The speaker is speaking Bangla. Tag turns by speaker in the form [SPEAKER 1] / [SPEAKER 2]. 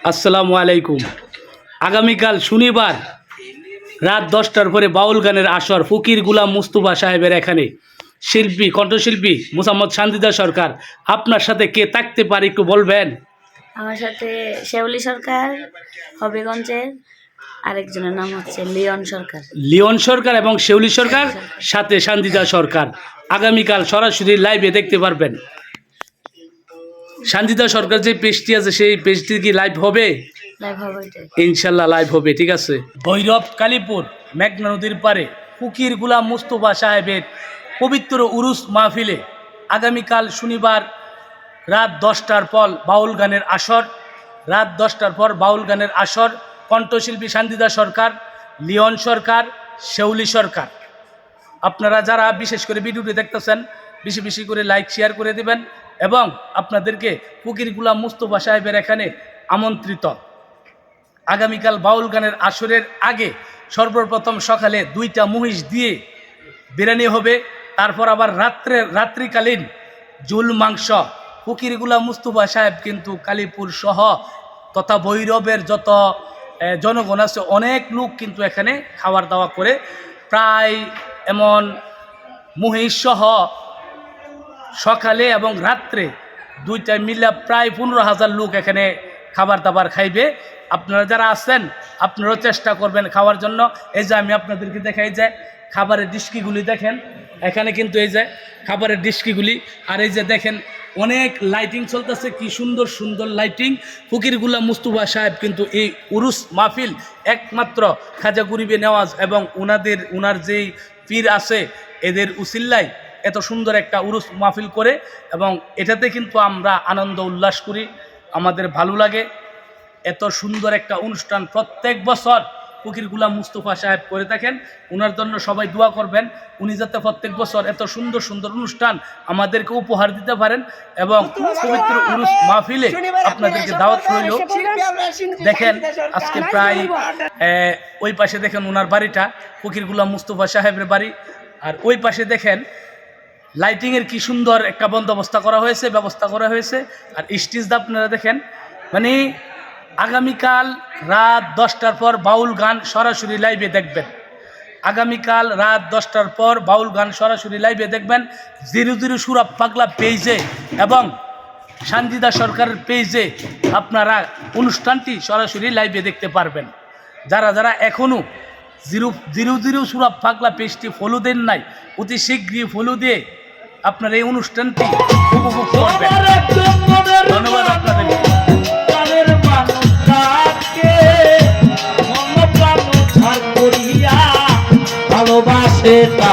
[SPEAKER 1] আসসালামু আলাইকুম। আগামীকাল শনিবার রাত 10টার পরে বাউল গানের আসর ফকির গুলাম মুস্তফা সাহেবের এখানে শিল্পী কণ্ঠশিল্পী মোসাম্মদ শান্তিদা সরকার। আপনার সাথে কে থাকতে পারে একটু বলবেন?
[SPEAKER 2] আমার সাথে শেউলি সরকার, হবিগঞ্জের, আরেকজনের নাম হচ্ছে লিওন সরকার।
[SPEAKER 1] লিওন সরকার এবং শেউলি সরকার, সাথে শান্তিদা সরকার। আগামীকাল সরাসরি লাইভে দেখতে পারবেন। শান্তিদা সরকার যে পেজটি আছে সেই পেজটি কি লাইভ হবে?
[SPEAKER 2] লাইভ হবে,
[SPEAKER 1] ইনশাল্লাহ লাইভ হবে। ঠিক আছে। ভৈরব কালীপুর মেঘনা নদীর পারে ফকির গুলাম মুস্তফা সাহেবের পবিত্র উরুস মাহফিলে আগামীকাল শনিবার রাত 10টার পর বাউল গানের আসর। রাত 10টার পর বাউল গানের আসর। কণ্ঠশিল্পী শান্তিদা সরকার, লিওন সরকার, শেউলি সরকার। আপনারা যারা বিশেষ করে ভিডিওটি দেখতেছেন বেশি বেশি করে লাইক শেয়ার করে দিবেন এবং আপনাদেরকে ফকির গুলাম মুস্তফা সাহেবের এখানে আমন্ত্রিত। আগামীকাল বাউল গানের আসরের আগে সর্বপ্রথম সকালে 2টা মহিষ দিয়ে বিরিয়ানি হবে, তারপর আবার রাত্রিকালীন জুল মাংস। ফকির গুলাম মুস্তফা সাহেব কিন্তু কালীপুর সহ তথা ভৈরবের যত জনগণ আছে অনেক লোক কিন্তু এখানে খাওয়ার দাওয়া করে। প্রায় এমন মহিষ সহ সকালে এবং রাত্রে 2টা মিলে প্রায় 15,000 লোক এখানে খাবার দাবার খাইবে। আপনারা যারা আছেন আপনারাও চেষ্টা করবেন খাওয়ার জন্য। এই যে আমি আপনাদেরকে দেখাই যে খাবারের ডিস্কিগুলি দেখেন, এখানে কিন্তু এই যে খাবারের ডিস্কিগুলি। আর এই যে দেখেন অনেক লাইটিং চলতেছে, কি সুন্দর সুন্দর লাইটিং। ফকির গুলাম মুস্তফা সাহেব কিন্তু এই উরুস মাহফিল একমাত্র খাজা গরিবে নেওয়াজ এবং ওনার যেই পীর আছে এদের উসিল্লায় এত সুন্দর একটা উরুস মাহফিল করে এবং এটাতে কিন্তু আমরা আনন্দ উল্লাস করি, আমাদের ভালো লাগে। এত সুন্দর একটা অনুষ্ঠান প্রত্যেক বছর ফকির গুলাম মুস্তফা সাহেব করে থাকেন। ওনার জন্য সবাই দোয়া করবেন, উনি যাতে প্রত্যেক বছর এত সুন্দর সুন্দর অনুষ্ঠান আমাদেরকে উপহার দিতে পারেন এবং পবিত্র উরুস মাহফিলে আপনাদেরকে দাওয়াত রইল। দেখেন আজকে প্রায় ওই পাশে দেখেন ওনার বাড়িটা ফকির গুলাম মুস্তফা সাহেবের বাড়ি, আর ওই পাশে দেখেন লাইটিংয়ের কি সুন্দর একটা ব্যবস্থা করা হয়েছে। আর স্টেজটা আপনারা দেখেন, মানে আগামীকাল রাত 10টার পর বাউল গান সরাসরি লাইভে দেখবেন। আগামীকাল রাত 10টার পর বাউল গান সরাসরি লাইভে দেখবেন 00 সুরাব পাগলা পেজে এবং শান্তিদা সরকারের পেজে আপনারা অনুষ্ঠানটি সরাসরি লাইভে দেখতে পারবেন। যারা যারা এখনও 00 সুরাব পাগলা পেজটি ফলো দেন নাই, অতি শীঘ্রই ফলো দিয়ে আপনার এই অনুষ্ঠানটি উপভোগ করবেন। ধন্যবাদ আপনাদের। ভালোবাসে তা